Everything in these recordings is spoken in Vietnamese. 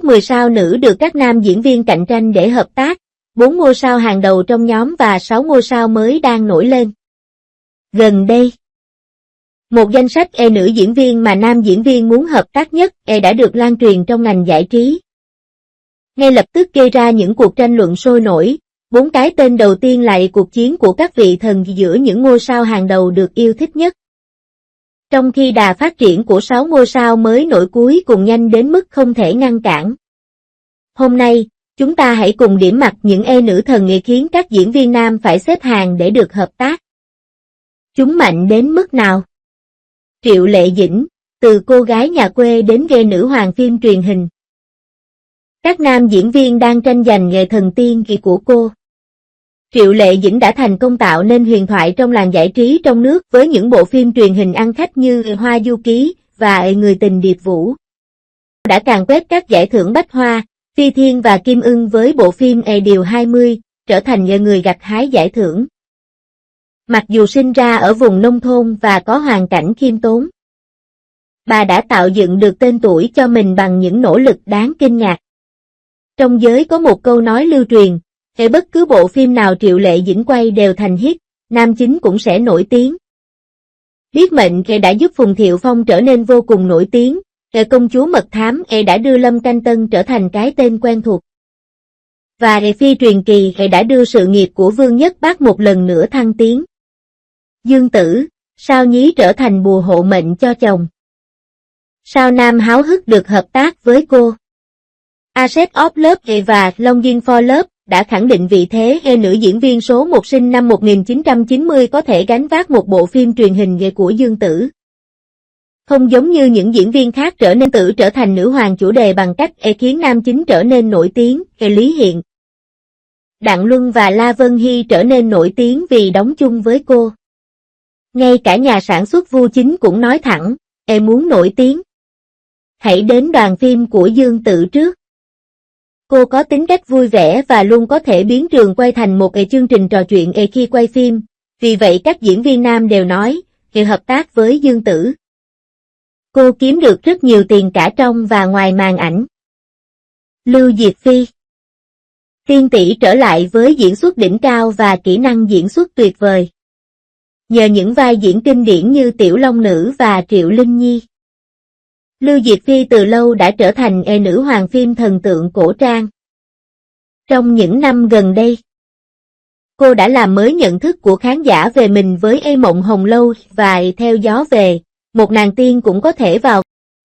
top 10 sao nữ được các nam diễn viên cạnh tranh để hợp tác, 4 ngôi sao hàng đầu trong nhóm và 6 ngôi sao mới đang nổi lên. Gần đây, một danh sách nữ diễn viên mà nam diễn viên muốn hợp tác nhất đã được lan truyền trong ngành giải trí. Ngay lập tức gây ra những cuộc tranh luận sôi nổi, 4 cái tên đầu tiên là cuộc chiến của các vị thần giữa những ngôi sao hàng đầu được yêu thích nhất. Trong khi đà phát triển của 6 ngôi sao mới nổi cuối cùng nhanh đến mức không thể ngăn cản. Hôm nay, chúng ta hãy cùng điểm mặt những nữ thần khiến các diễn viên nam phải xếp hàng để được hợp tác. Chúng mạnh đến mức nào? Triệu Lệ Dĩnh, từ cô gái nhà quê đến ghê nữ hoàng phim truyền hình. Các nam diễn viên đang tranh giành nghề thần tiên của cô. Triệu Lệ Dĩnh đã thành công tạo nên huyền thoại trong làng giải trí trong nước với những bộ phim truyền hình ăn khách như Hoa Du Ký và Người tình điệp vũ. Đã càn quét các giải thưởng Bách Hoa, Phi Thiên và Kim Ưng với bộ phim Điều 20, trở thành người gặt hái giải thưởng. Mặc dù sinh ra ở vùng nông thôn và có hoàn cảnh khiêm tốn, bà đã tạo dựng được tên tuổi cho mình bằng những nỗ lực đáng kinh ngạc. Trong giới có một câu nói lưu truyền, bất cứ bộ phim nào Triệu Lệ Dĩnh quay đều thành hit, nam chính cũng sẽ nổi tiếng. Biết mệnh đã giúp Phùng Thiệu Phong trở nên vô cùng nổi tiếng, công chúa mật thám đã đưa Lâm Canh Tân trở thành cái tên quen thuộc. Và Phi truyền kỳ đã đưa sự nghiệp của Vương Nhất Bác một lần nữa thăng tiến. Dương Tử, sao nhí trở thành bùa hộ mệnh cho chồng? Sao nam háo hức được hợp tác với cô? Asset of Love và Longing for Love đã khẳng định vị thế nữ diễn viên số 1 sinh năm 1990 có thể gánh vác một bộ phim truyền hình của Dương Tử. Không giống như những diễn viên khác trở thành nữ hoàng chủ đề bằng cách khiến nam chính trở nên nổi tiếng, Lý Hiện, Đặng Luân và La Vân Hy trở nên nổi tiếng vì đóng chung với cô. Ngay cả nhà sản xuất Vu Chính cũng nói thẳng, muốn nổi tiếng, hãy đến đoàn phim của Dương Tử trước. Cô có tính cách vui vẻ và luôn có thể biến trường quay thành một chương trình trò chuyện khi quay phim, vì vậy các diễn viên nam đều nói, hợp tác với Dương Tử. Cô kiếm được rất nhiều tiền cả trong và ngoài màn ảnh. Lưu Diệc Phi, tiên tỷ trở lại với diễn xuất đỉnh cao và kỹ năng diễn xuất tuyệt vời. Nhờ những vai diễn kinh điển như Tiểu Long Nữ và Triệu Linh Nhi, Lưu Diệc Phi từ lâu đã trở thành nữ hoàng phim thần tượng cổ trang. Trong những năm gần đây, cô đã làm mới nhận thức của khán giả về mình với Mộng Hồng Lâu và Theo Gió Về, một nàng tiên cũng có thể vào.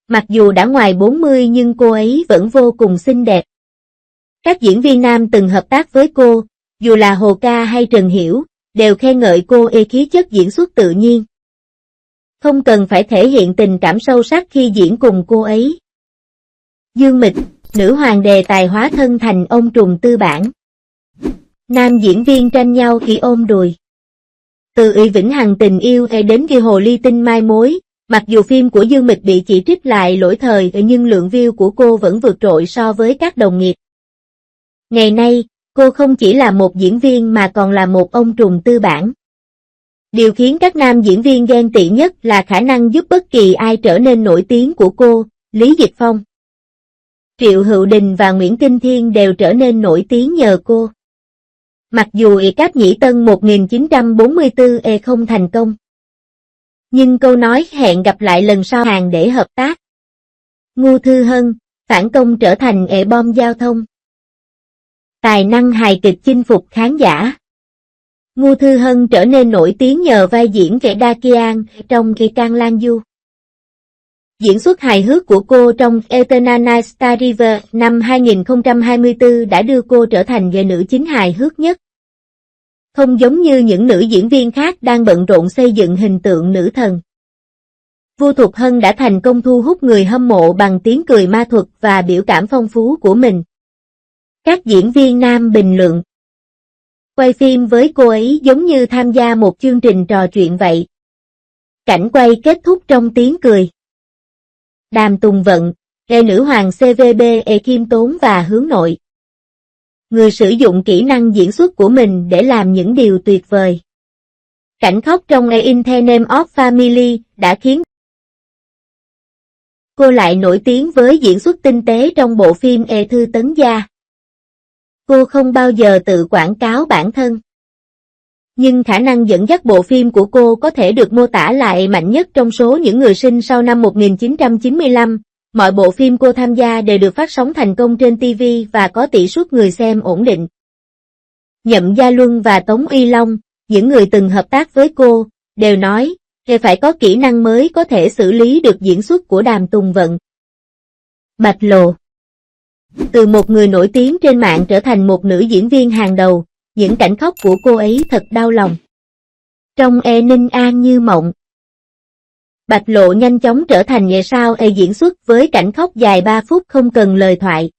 Mặc dù đã ngoài 40 nhưng cô ấy vẫn vô cùng xinh đẹp. Các diễn viên nam từng hợp tác với cô, dù là Hồ Ca hay Trần Hiểu, đều khen ngợi cô khí chất diễn xuất tự nhiên. Không cần phải thể hiện tình cảm sâu sắc khi diễn cùng cô ấy. Dương Mịch, nữ hoàng đề tài hóa thân thành ông trùm tư bản. Nam diễn viên tranh nhau khi ôm đùi. Từ Vĩnh Hằng Tình Yêu đến Ghi Hồ Ly Tinh Mai Mối, mặc dù phim của Dương Mịch bị chỉ trích lại lỗi thời nhưng lượng view của cô vẫn vượt trội so với các đồng nghiệp. Ngày nay, cô không chỉ là một diễn viên mà còn là một ông trùm tư bản. Điều khiến các nam diễn viên ghen tị nhất là khả năng giúp bất kỳ ai trở nên nổi tiếng của cô, Lý Dịch Phong, Triệu Hữu Đình và Nguyễn Kinh Thiên đều trở nên nổi tiếng nhờ cô. Mặc dù Cáp Nhĩ Tân 1944 không thành công, nhưng câu nói hẹn gặp lại lần sau hàng để hợp tác. Ngô Thư Hân, phản công trở thành bom giao thông. Tài năng hài kịch chinh phục khán giả. Ngô Thư Hân trở nên nổi tiếng nhờ vai diễn kẻ Đa Kian trong Can Lan Du. Diễn xuất hài hước của cô trong Eternal Night Star River năm 2024 đã đưa cô trở thành nữ chính hài hước nhất. Không giống như những nữ diễn viên khác đang bận rộn xây dựng hình tượng nữ thần, Vu Thục Hân đã thành công thu hút người hâm mộ bằng tiếng cười ma thuật và biểu cảm phong phú của mình. Các diễn viên nam bình luận: quay phim với cô ấy giống như tham gia một chương trình trò chuyện vậy. Cảnh quay kết thúc trong tiếng cười. Đàm Tùng Vận, nữ hoàng CVB khiêm tốn và hướng nội. Người sử dụng kỹ năng diễn xuất của mình để làm những điều tuyệt vời. Cảnh khóc trong In the Name of Family đã khiến cô lại nổi tiếng với diễn xuất tinh tế trong bộ phim Thư Tấn Gia. Cô không bao giờ tự quảng cáo bản thân. Nhưng khả năng dẫn dắt bộ phim của cô có thể được mô tả lại mạnh nhất trong số những người sinh sau năm 1995. Mọi bộ phim cô tham gia đều được phát sóng thành công trên TV và có tỷ suất người xem ổn định. Nhậm Gia Luân và Tống Uy Long, những người từng hợp tác với cô, đều nói, phải có kỹ năng mới có thể xử lý được diễn xuất của Đàm Tùng Vận. Bạch Lộ. Từ một người nổi tiếng trên mạng trở thành một nữ diễn viên hàng đầu, những cảnh khóc của cô ấy thật đau lòng. Trong Ninh An Như Mộng, Bạch Lộ nhanh chóng trở thành ngôi sao diễn xuất với cảnh khóc dài 3 phút không cần lời thoại.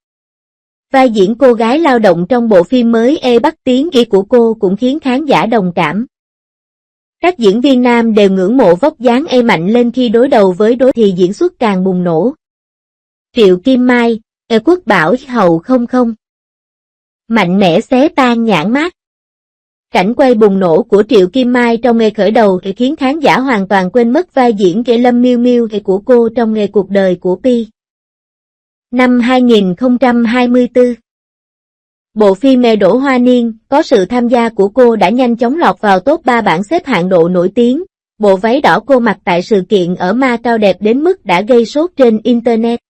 Vai diễn cô gái lao động trong bộ phim mới Bắc Tiến Kỷ của cô cũng khiến khán giả đồng cảm. Các diễn viên nam đều ngưỡng mộ vóc dáng mạnh lên khi đối đầu với đối thì diễn xuất càng bùng nổ. Triệu Kim Mai, Quốc Bảo Hậu 00. Mạnh mẽ xé tan nhãn mác. Cảnh quay bùng nổ của Triệu Kim Mai trong nghề khởi đầu khiến khán giả hoàn toàn quên mất vai diễn kể Lâm Miêu Miêu của cô trong nghề cuộc đời của Pi. Năm 2024, bộ phim Nghề Đỗ Hoa Niên có sự tham gia của cô đã nhanh chóng lọt vào top 3 bảng xếp hạng độ nổi tiếng. Bộ váy đỏ cô mặc tại sự kiện ở Macau đẹp đến mức đã gây sốt trên Internet.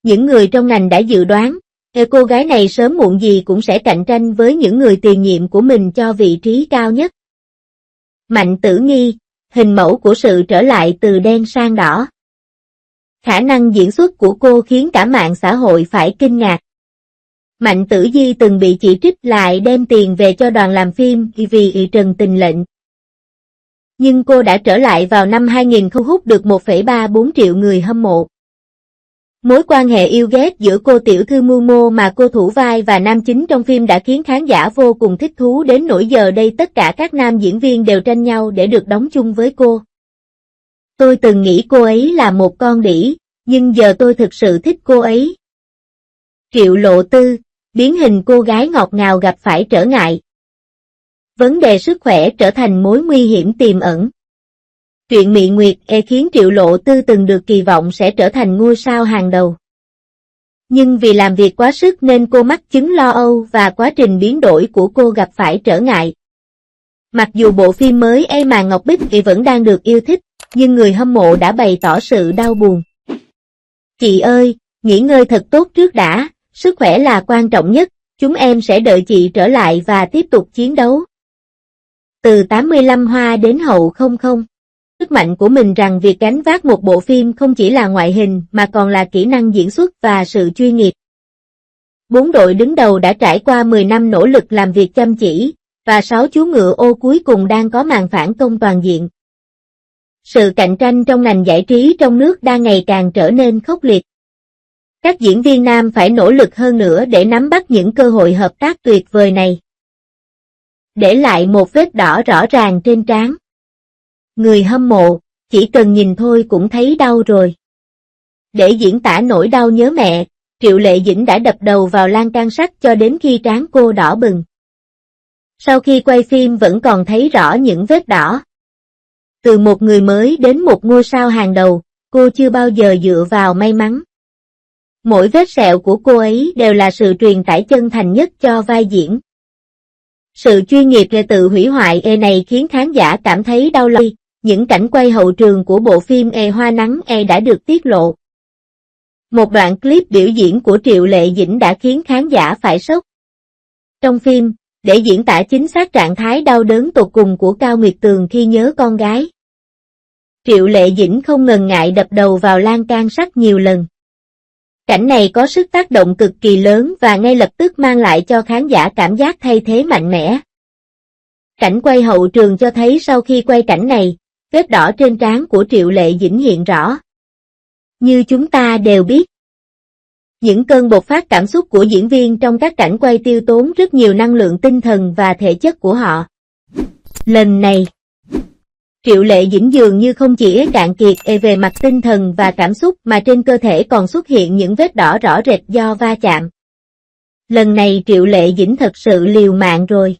Những người trong ngành đã dự đoán, cô gái này sớm muộn gì cũng sẽ cạnh tranh với những người tiền nhiệm của mình cho vị trí cao nhất. Mạnh Tử Nghi, hình mẫu của sự trở lại từ đen sang đỏ. Khả năng diễn xuất của cô khiến cả mạng xã hội phải kinh ngạc. Mạnh Tử Di từng bị chỉ trích lại đem tiền về cho đoàn làm phim vì Trần Tình Lệnh. Nhưng cô đã trở lại vào năm 2000 thu hút được 1,34 triệu người hâm mộ. Mối quan hệ yêu ghét giữa cô tiểu thư mưu mô mà cô thủ vai và nam chính trong phim đã khiến khán giả vô cùng thích thú đến nỗi giờ đây tất cả các nam diễn viên đều tranh nhau để được đóng chung với cô. Tôi từng nghĩ cô ấy là một con đĩ, nhưng giờ tôi thực sự thích cô ấy. Triệu Lộ Tư, biến hình cô gái ngọt ngào gặp phải trở ngại. Vấn đề sức khỏe trở thành mối nguy hiểm tiềm ẩn. Truyện Mị Nguyệt khiến Triệu Lộ Tư từng được kỳ vọng sẽ trở thành ngôi sao hàng đầu. Nhưng vì làm việc quá sức nên cô mắc chứng lo âu và quá trình biến đổi của cô gặp phải trở ngại. Mặc dù bộ phim mới mà Ngọc Bích vẫn đang được yêu thích, nhưng người hâm mộ đã bày tỏ sự đau buồn. Chị ơi, nghỉ ngơi thật tốt trước đã, sức khỏe là quan trọng nhất, chúng em sẽ đợi chị trở lại và tiếp tục chiến đấu. Từ 85 Hoa đến Hậu 00. Sức mạnh của mình rằng việc gánh vác một bộ phim không chỉ là ngoại hình mà còn là kỹ năng diễn xuất và sự chuyên nghiệp. 4 đội đứng đầu đã trải qua 10 năm nỗ lực làm việc chăm chỉ, và 6 chú ngựa ô cuối cùng đang có màn phản công toàn diện. Sự cạnh tranh trong ngành giải trí trong nước đang ngày càng trở nên khốc liệt. Các diễn viên nam phải nỗ lực hơn nữa để nắm bắt những cơ hội hợp tác tuyệt vời này. Để lại một vết đỏ rõ ràng trên trán. Người hâm mộ, chỉ cần nhìn thôi cũng thấy đau rồi. Để diễn tả nỗi đau nhớ mẹ, Triệu Lệ Dĩnh đã đập đầu vào lan can sắt cho đến khi trán cô đỏ bừng. Sau khi quay phim vẫn còn thấy rõ những vết đỏ. Từ một người mới đến một ngôi sao hàng đầu, cô chưa bao giờ dựa vào may mắn. Mỗi vết sẹo của cô ấy đều là sự truyền tải chân thành nhất cho vai diễn. Sự chuyên nghiệp về tự hủy hoại này khiến khán giả cảm thấy đau lòng. Những cảnh quay hậu trường của bộ phim Hoa Nắng đã được tiết lộ. Một đoạn clip biểu diễn của Triệu Lệ Dĩnh đã khiến khán giả phải sốc. Trong phim, để diễn tả chính xác trạng thái đau đớn tột cùng của Cao Nguyệt Tường khi nhớ con gái, Triệu Lệ Dĩnh không ngần ngại đập đầu vào lan can sắt nhiều lần. Cảnh này có sức tác động cực kỳ lớn và ngay lập tức mang lại cho khán giả cảm giác thay thế mạnh mẽ. Cảnh quay hậu trường cho thấy sau khi quay cảnh này, vết đỏ trên trán của Triệu Lệ Dĩnh hiện rõ. Như chúng ta đều biết, những cơn bộc phát cảm xúc của diễn viên trong các cảnh quay tiêu tốn rất nhiều năng lượng tinh thần và thể chất của họ. Lần này, Triệu Lệ Dĩnh dường như không chỉ cạn kiệt về mặt tinh thần và cảm xúc mà trên cơ thể còn xuất hiện những vết đỏ rõ rệt do va chạm. Lần này Triệu Lệ Dĩnh thật sự liều mạng rồi.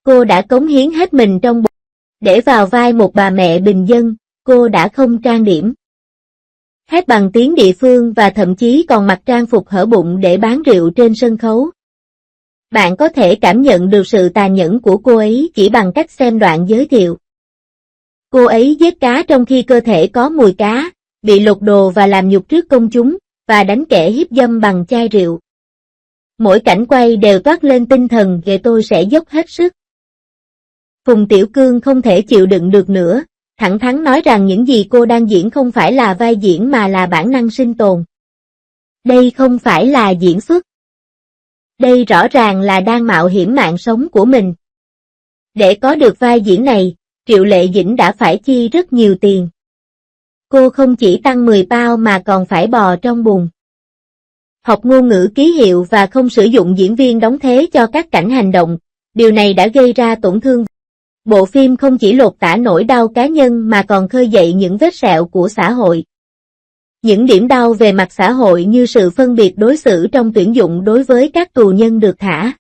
Cô đã cống hiến hết mình trong để vào vai một bà mẹ bình dân, cô đã không trang điểm. hát bằng tiếng địa phương và thậm chí còn mặc trang phục hở bụng để bán rượu trên sân khấu. Bạn có thể cảm nhận được sự tàn nhẫn của cô ấy chỉ bằng cách xem đoạn giới thiệu. Cô ấy giết cá trong khi cơ thể có mùi cá, bị lột đồ và làm nhục trước công chúng, và đánh kẻ hiếp dâm bằng chai rượu. Mỗi cảnh quay đều toát lên tinh thần về tôi sẽ dốc hết sức. Phùng Tiểu Cương không thể chịu đựng được nữa, thẳng thắn nói rằng những gì cô đang diễn không phải là vai diễn mà là bản năng sinh tồn. Đây không phải là diễn xuất. Đây rõ ràng là đang mạo hiểm mạng sống của mình. Để có được vai diễn này, Triệu Lệ Dĩnh đã phải chi rất nhiều tiền. Cô không chỉ tăng 10 pound mà còn phải bò trong bùn. Học ngôn ngữ ký hiệu và không sử dụng diễn viên đóng thế cho các cảnh hành động, điều này đã gây ra tổn thương. Bộ phim không chỉ lột tả nỗi đau cá nhân mà còn khơi dậy những vết sẹo của xã hội. Những điểm đau về mặt xã hội như sự phân biệt đối xử trong tuyển dụng đối với các tù nhân được thả.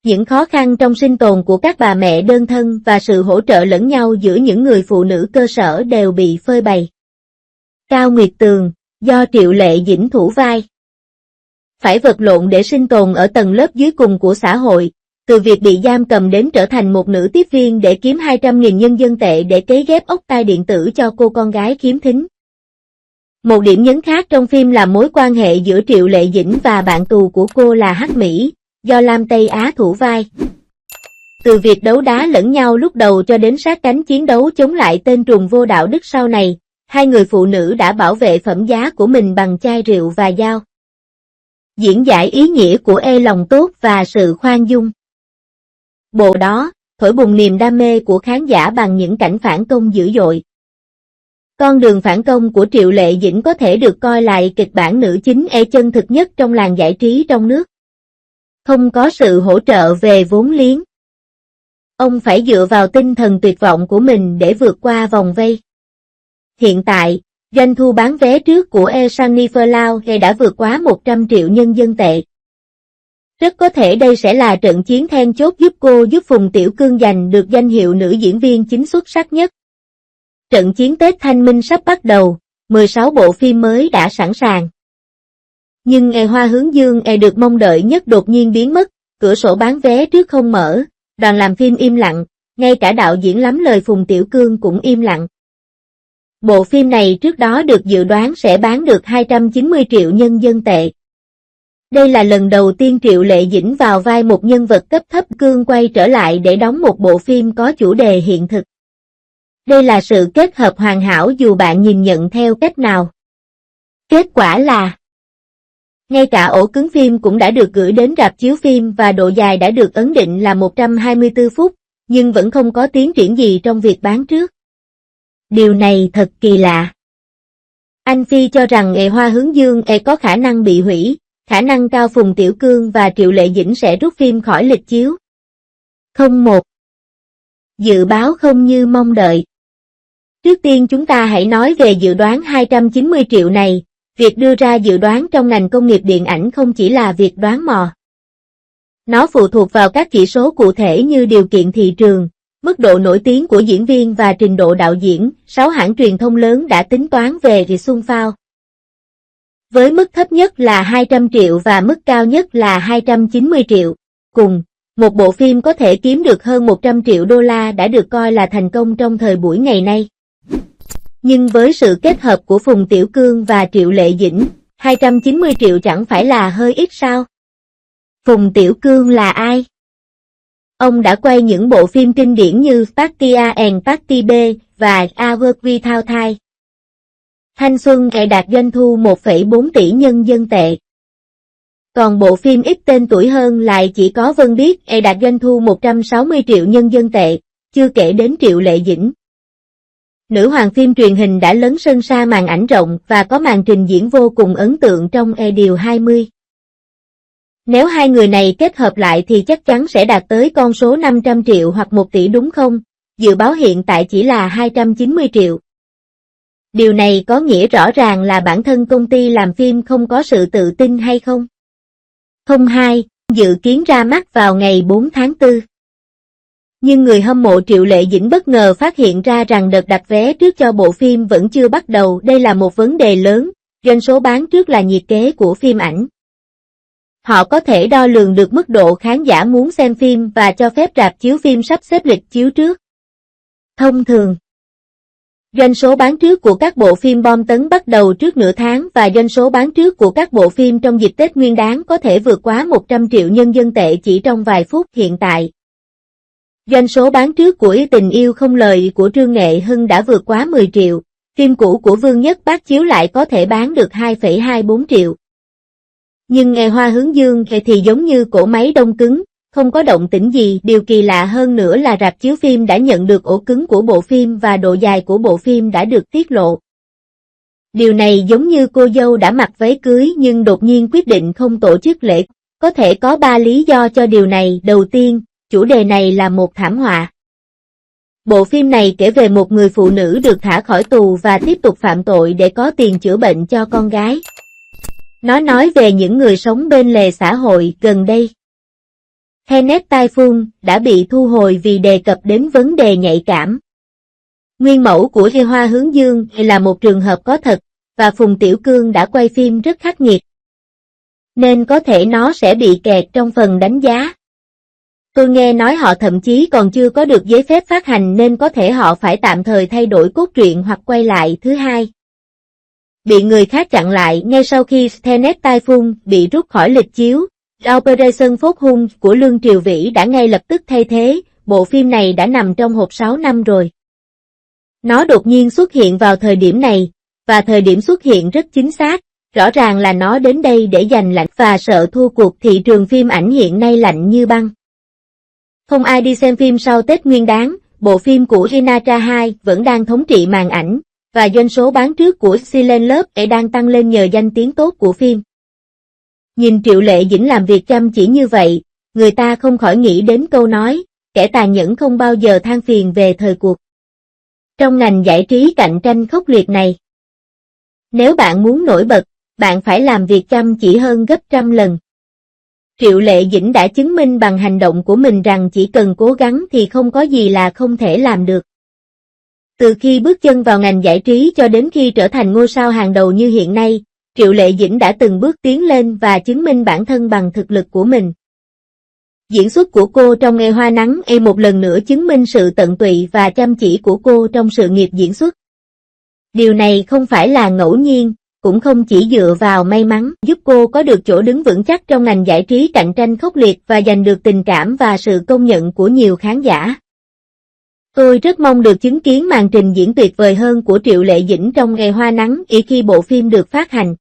Những khó khăn trong sinh tồn của các bà mẹ đơn thân và sự hỗ trợ lẫn nhau giữa những người phụ nữ cơ sở đều bị phơi bày. Cao Nguyệt Tường, do Triệu Lệ Dĩnh thủ vai, phải vật lộn để sinh tồn ở tầng lớp dưới cùng của xã hội, từ việc bị giam cầm đến trở thành một nữ tiếp viên để kiếm 200.000 nhân dân tệ để cấy ghép ốc tai điện tử cho cô con gái khiếm thính. Một điểm nhấn khác trong phim là mối quan hệ giữa Triệu Lệ Dĩnh và bạn tù của cô là Hắc Mỹ, do Lam Tây Á thủ vai. Từ việc đấu đá lẫn nhau lúc đầu cho đến sát cánh chiến đấu chống lại tên trùm vô đạo đức sau này, hai người phụ nữ đã bảo vệ phẩm giá của mình bằng chai rượu và dao. Diễn giải ý nghĩa của lòng tốt và sự khoan dung. Bộ đó, thổi bùng niềm đam mê của khán giả bằng những cảnh phản công dữ dội. Con đường phản công của Triệu Lệ Dĩnh có thể được coi là kịch bản nữ chính chân thực nhất trong làng giải trí trong nước. Không có sự hỗ trợ về vốn liếng. Ông phải dựa vào tinh thần tuyệt vọng của mình để vượt qua vòng vây. Hiện tại, doanh thu bán vé trước của Sunny Furlau đã vượt quá 100 triệu nhân dân tệ. Rất có thể đây sẽ là trận chiến then chốt giúp Phùng Tiểu Cương giành được danh hiệu nữ diễn viên chính xuất sắc nhất. Trận chiến Tết Thanh Minh sắp bắt đầu, 16 bộ phim mới đã sẵn sàng. Nhưng Hoa Hướng Dương được mong đợi nhất đột nhiên biến mất, cửa sổ bán vé trước không mở, đoàn làm phim im lặng, ngay cả đạo diễn lắm lời Phùng Tiểu Cương cũng im lặng. Bộ phim này trước đó được dự đoán sẽ bán được 290 triệu nhân dân tệ. Đây là lần đầu tiên Triệu Lệ Dĩnh vào vai một nhân vật cấp thấp Cương quay trở lại để đóng một bộ phim có chủ đề hiện thực. Đây là sự kết hợp hoàn hảo dù bạn nhìn nhận theo cách nào. Kết quả là ngay cả ổ cứng phim cũng đã được gửi đến rạp chiếu phim và độ dài đã được ấn định là 124 phút, nhưng vẫn không có tiến triển gì trong việc bán trước. Điều này thật kỳ lạ. Anh Phi cho rằng Hoa Hướng Dương có khả năng bị hủy, khả năng cao Phùng Tiểu Cương và Triệu Lệ Dĩnh sẽ rút phim khỏi lịch chiếu. 01. Dự báo không như mong đợi. Trước tiên chúng ta hãy nói về dự đoán 290 triệu này. Việc đưa ra dự đoán trong ngành công nghiệp điện ảnh không chỉ là việc đoán mò. Nó phụ thuộc vào các chỉ số cụ thể như điều kiện thị trường, mức độ nổi tiếng của diễn viên và trình độ đạo diễn. 6 hãng truyền thông lớn đã tính toán về xung phao. Với mức thấp nhất là 200 triệu và mức cao nhất là 290 triệu. Cùng, một bộ phim có thể kiếm được hơn 100 triệu đô la đã được coi là thành công trong thời buổi ngày nay. Nhưng với sự kết hợp của Phùng Tiểu Cương và Triệu Lệ Dĩnh, 290 triệu chẳng phải là hơi ít sao? Phùng Tiểu Cương là ai? Ông đã quay những bộ phim kinh điển như Party A and Party B và A Work Without Time. Thanh Xuân đạt doanh thu 1,4 tỷ nhân dân tệ. Còn bộ phim ít tên tuổi hơn lại chỉ có Vân Biết đạt doanh thu 160 triệu nhân dân tệ, chưa kể đến Triệu Lệ Dĩnh. Nữ hoàng phim truyền hình đã lấn sân sa màn ảnh rộng và có màn trình diễn vô cùng ấn tượng trong điều 20. Nếu hai người này kết hợp lại thì chắc chắn sẽ đạt tới con số 500 triệu hoặc 1 tỷ đúng không? Dự báo hiện tại chỉ là 290 triệu. Điều này có nghĩa rõ ràng là bản thân công ty làm phim không có sự tự tin hay không? 02. Dự kiến ra mắt vào ngày 4 tháng 4. Nhưng người hâm mộ Triệu Lệ Dĩnh bất ngờ phát hiện ra rằng đợt đặt vé trước cho bộ phim vẫn chưa bắt đầu. Đây là một vấn đề lớn, doanh số bán trước là nhiệt kế của phim ảnh. Họ có thể đo lường được mức độ khán giả muốn xem phim và cho phép rạp chiếu phim sắp xếp lịch chiếu trước. Thông thường, doanh số bán trước của các bộ phim bom tấn bắt đầu trước nửa tháng và doanh số bán trước của các bộ phim trong dịp Tết Nguyên đán có thể vượt quá 100 triệu nhân dân tệ chỉ trong vài phút. Hiện tại, doanh số bán trước của Tình yêu không lời của Trương Nghệ Hưng đã vượt quá 10 triệu, phim cũ của Vương Nhất Bác chiếu lại có thể bán được 2,24 triệu. Nhưng Nghe Hoa Hướng Dương thì giống như cỗ máy đông cứng, không có động tĩnh gì. Điều kỳ lạ hơn nữa là rạp chiếu phim đã nhận được ổ cứng của bộ phim và độ dài của bộ phim đã được tiết lộ. Điều này giống như cô dâu đã mặc váy cưới nhưng đột nhiên quyết định không tổ chức lễ. Có thể có 3 lý do cho điều này. Đầu tiên, chủ đề này là một thảm họa. Bộ phim này kể về một người phụ nữ được thả khỏi tù và tiếp tục phạm tội để có tiền chữa bệnh cho con gái. Nó nói về những người sống bên lề xã hội. Gần đây, Tenet Typhoon đã bị thu hồi vì đề cập đến vấn đề nhạy cảm. Nguyên mẫu của Nghe Hoa Hướng Dương là một trường hợp có thật, và Phùng Tiểu Cương đã quay phim rất khắc nghiệt, nên có thể nó sẽ bị kẹt trong phần đánh giá. Tôi nghe nói họ thậm chí còn chưa có được giấy phép phát hành nên có thể họ phải tạm thời thay đổi cốt truyện hoặc quay lại thứ hai. Bị người khác chặn lại ngay sau khi Tenet Typhoon bị rút khỏi lịch chiếu. Operation Phốt Hung của Lương Triều Vĩ đã ngay lập tức thay thế. Bộ phim này đã nằm trong hộp 6 năm rồi. Nó đột nhiên xuất hiện vào thời điểm này, và thời điểm xuất hiện rất chính xác. Rõ ràng là nó đến đây để giành lạnh và sợ thua cuộc. Thị trường phim ảnh hiện nay lạnh như băng. Không ai đi xem phim sau Tết Nguyên đán. Bộ phim của Hinata 2 vẫn đang thống trị màn ảnh, và doanh số bán trước của Silent Love đang tăng lên nhờ danh tiếng tốt của phim. Nhìn Triệu Lệ Dĩnh làm việc chăm chỉ như vậy, người ta không khỏi nghĩ đến câu nói, kẻ tàn nhẫn không bao giờ than phiền về thời cuộc. Trong ngành giải trí cạnh tranh khốc liệt này, nếu bạn muốn nổi bật, bạn phải làm việc chăm chỉ hơn gấp trăm lần. Triệu Lệ Dĩnh đã chứng minh bằng hành động của mình rằng chỉ cần cố gắng thì không có gì là không thể làm được. Từ khi bước chân vào ngành giải trí cho đến khi trở thành ngôi sao hàng đầu như hiện nay, Triệu Lệ Dĩnh đã từng bước tiến lên và chứng minh bản thân bằng thực lực của mình. Diễn xuất của cô trong Nghe Hoa Nắng một lần nữa chứng minh sự tận tụy và chăm chỉ của cô trong sự nghiệp diễn xuất. Điều này không phải là ngẫu nhiên, cũng không chỉ dựa vào may mắn giúp cô có được chỗ đứng vững chắc trong ngành giải trí cạnh tranh khốc liệt và giành được tình cảm và sự công nhận của nhiều khán giả. Tôi rất mong được chứng kiến màn trình diễn tuyệt vời hơn của Triệu Lệ Dĩnh trong Ngày Hoa Nắng khi bộ phim được phát hành.